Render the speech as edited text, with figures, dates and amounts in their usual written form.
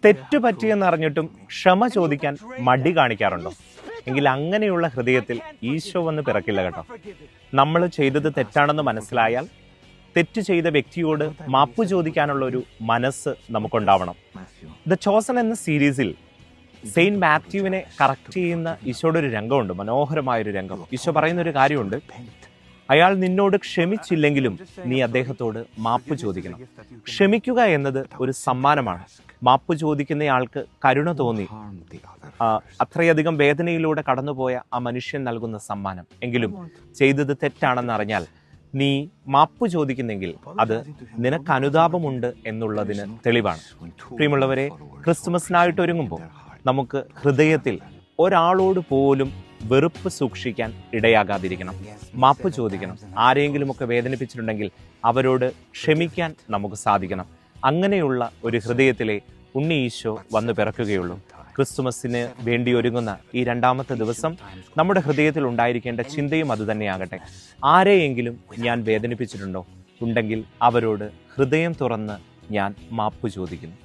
തെറ്റു പറ്റിയെന്നറിഞ്ഞിട്ടും ക്ഷമ ചോദിക്കാൻ മടി കാണിക്കാറുണ്ടോ? എങ്കിൽ അങ്ങനെയുള്ള ഹൃദയത്തിൽ ഈശോ വന്ന് പിറക്കില്ല കേട്ടോ. നമ്മൾ ചെയ്തത് തെറ്റാണെന്ന് മനസ്സിലായാൽ തെറ്റ് ചെയ്ത വ്യക്തിയോട് മാപ്പ് ചോദിക്കാനുള്ള ഒരു മനസ്സ് നമുക്കുണ്ടാവണം. ദ ചോസൻ എന്ന സീരീസിൽ സെയിന്റ് മാത്യുവിനെ കറക്റ്റ് ചെയ്യുന്ന ഈശോയുടെ ഒരു രംഗമുണ്ട്, മനോഹരമായൊരു രംഗം. ഈശോ പറയുന്നൊരു കാര്യമുണ്ട്, അയാൾ നിന്നോട് ക്ഷമിച്ചില്ലെങ്കിലും നീ അദ്ദേഹത്തോട് മാപ്പ് ചോദിക്കണം. ക്ഷമിക്കുക എന്നത് ഒരു സമ്മാനമാണ്. മാപ്പ് ചോദിക്കുന്നയാൾക്ക് കരുണ തോന്നി അത്രയധികം വേദനയിലൂടെ കടന്നുപോയ ആ മനുഷ്യൻ നൽകുന്ന സമ്മാനം. എങ്കിലും ചെയ്തത് തെറ്റാണെന്നറിഞ്ഞാൽ നീ മാപ്പ് ചോദിക്കുന്നെങ്കിൽ അത് നിനക്ക് അനുതാപമുണ്ട് എന്നുള്ളതിന് തെളിവാണ്. പ്രിയമുള്ളവരെ, ക്രിസ്തുമസിനായിട്ട് ഒരുങ്ങുമ്പോൾ നമുക്ക് ഹൃദയത്തിൽ ഒരാളോട് പോലും വെറുപ്പ് സൂക്ഷിക്കാൻ ഇടയാകാതിരിക്കണം. മാപ്പ് ചോദിക്കണം. ആരെങ്കിലുമൊക്കെ വേദനിപ്പിച്ചിട്ടുണ്ടെങ്കിൽ അവരോട് ക്ഷമിക്കാൻ നമുക്ക് സാധിക്കണം. അങ്ങനെയുള്ള ഒരു ഹൃദയത്തിലെ ഉണ്ണി ഈശോ വന്നു പിറക്കുകയുള്ളൂ. ക്രിസ്തുമസിന് വേണ്ടി ഒരുങ്ങുന്ന ഈ രണ്ടാമത്തെ ദിവസം നമ്മുടെ ഹൃദയത്തിൽ ഉണ്ടായിരിക്കേണ്ട ചിന്തയും അതുതന്നെയാകട്ടെ. ആരെയെങ്കിലും ഞാൻ വേദനിപ്പിച്ചിട്ടുണ്ടോ? ഉണ്ടെങ്കിൽ അവരോട് ഹൃദയം തുറന്ന് ഞാൻ മാപ്പ് ചോദിക്കുന്നു.